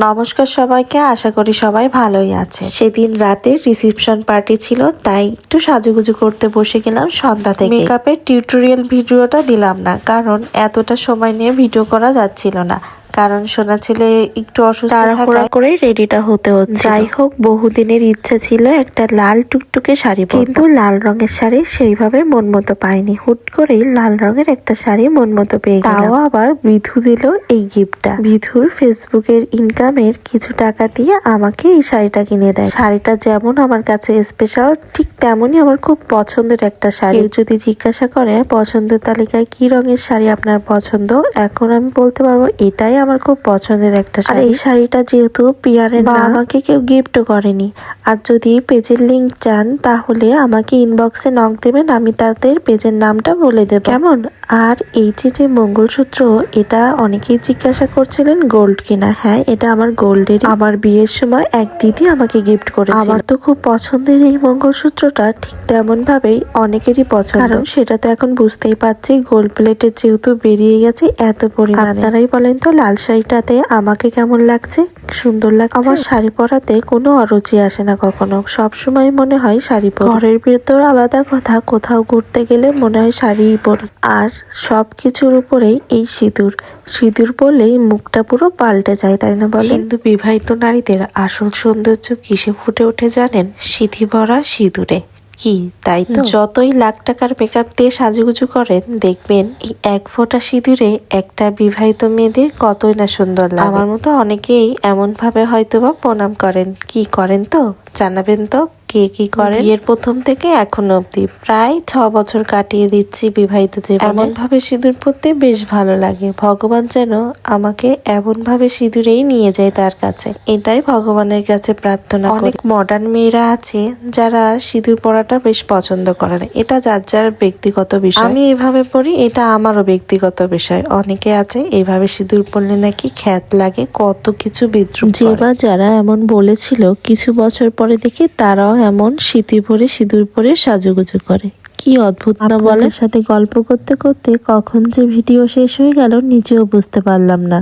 নমস্কার সবাইকে, আশা করি সবাই ভালোই আছে। সেদিন রাতে রিসেপশন পার্টি ছিল, তাই একটু সাজুগুজু করতে বসে গেলাম সন্ধ্যা থেকে। মেকআপের টিউটোরিয়াল ভিডিওটা দিলাম না, কারণ এতটা সময় নিয়ে ভিডিও করা যাচ্ছিল না, কারণ সোনা ছেলে একটু অসুস্থ থাকায় করেই রেডিটা হতে হচ্ছে। যাই হোক, বহুদিনের ইচ্ছা ছিল একটা লাল টুকটুকে শাড়ি, কিন্তু লাল রঙের শাড়ি সেইভাবে মন মতো পাইনি। হুট করেই লাল রঙের একটা শাড়ি মন মতো পেয়ে গেলাম। তাও আবার বিধু দিল এই গিফটটা। বিধুর ফেসবুকের ইনকামের কিছু টাকা দিয়ে আমাকে এই শাড়িটা কিনে দেয়। শাড়িটা যেমন আমার কাছে স্পেশাল, ঠিক তেমনই আমার খুব পছন্দের একটা শাড়ি। কেউ যদি জিজ্ঞাসা করে পছন্দের তালিকায় কি রঙের শাড়ি আপনার পছন্দ, এখন আমি বলতে পারবো এটাই আমার খুব পছন্দের একটা শাড়ি। এই শাড়িটা যেহেতু পিয়ারের বা আমাকে কেউ গিফটও করেনি, আর যদি পেজের লিংক চান তাহলে আমাকে ইনবক্সে নক দেবেন, আমি তাদের পেজের নামটা বলে দেব, কেমন? আর এই যে মঙ্গলসূত্র, এটা অনেকেই জিজ্ঞাসা করছিলেন গোল্ড কিনা। হ্যাঁ, এটা আমার গোল্ডের। আমার বিয়ের সময় এক দিদি আমাকে গিফট করেছে। আমার তো খুব পছন্দের এই মঙ্গলসূত্রটা, ঠিক তেমন ভাবেই অনেকেরই পছন্দ। কারণ সেটা তো এখন বুঝতেই পারছি, গোল্ড প্লেটের যেহেতু বেরিয়ে গেছে এত পরিমাণে। আপনারাই বলেন তো লাল শাড়িটাতে আমাকে কেমন লাগছে? সুন্দর লাগছে? আমার শাড়ি পরাতে কোনো অরুচি আসে না কখনো, সব সময় মনে হয় শাড়ি পরি। ঘরের ভেতর আলাদা কথা, কোথাও ঘুরতে গেলে মনে হয় শাড়িই পরি। আর সবকিছুর উপরেই এই সিঁদুর পরলেই মুখটা পুরো পাল্টে যায়, তাই না বলেন? হিন্দু বিবাহিত নারীদের আসল সৌন্দর্য কিসে ফুটে ওঠে জানেন? সিঁথি ভরা সিঁদুরে। কি তাই তো? যতই লাখ টাকার মেকআপ দিয়ে সাজুগুজু করেন, দেখবেন এই এক ফোঁটা সিঁদুরে একটা বিবাহিত মেয়েদের কতই না সুন্দর লাগে। আমার মতো অনেকেই এমন ভাবে হয়তোবা প্রণাম করেন। কি করেন তো জানাবেন তো, কে কি করে? বিয়ের প্রথম থেকে এখনো অব্দি প্রায় 6 বছর কাটিয়ে দিচ্ছি বিবাহিত জীবনে। এমন ভাবে সিঁদুর পরতে বেশ ভালো লাগে। ভগবান যেন আমাকে এমন ভাবে সিঁদুরেই নিয়ে যায় তার কাছে, এটাই ভগবানের কাছে প্রার্থনা করি। অনেক মডার্ন মেয়েরা আছে যারা সিঁদুর পরাটা বেশ পছন্দ করে না, এটা যার যার ব্যক্তিগত বিষয়। আমি এভাবে পরি, এটা আমারও ব্যক্তিগত বিষয়। অনেকে আছে এইভাবে সিঁদুর পরলে নাকি খ্যাত লাগে, কত কিছু বিদ্রুপ করে। যে বা যারা এমন বলেছিল, কিছু বছর পরে দেখি তারাও এমন সিঁথি ভরে সিঁদুর পরে সাজুগুজু করে। কি অদ্ভুত না বলে? সাথে গল্প করতে করতে কখন যে ভিডিও শেষ হয়ে গেল নিজেও বুঝতে পারলাম না।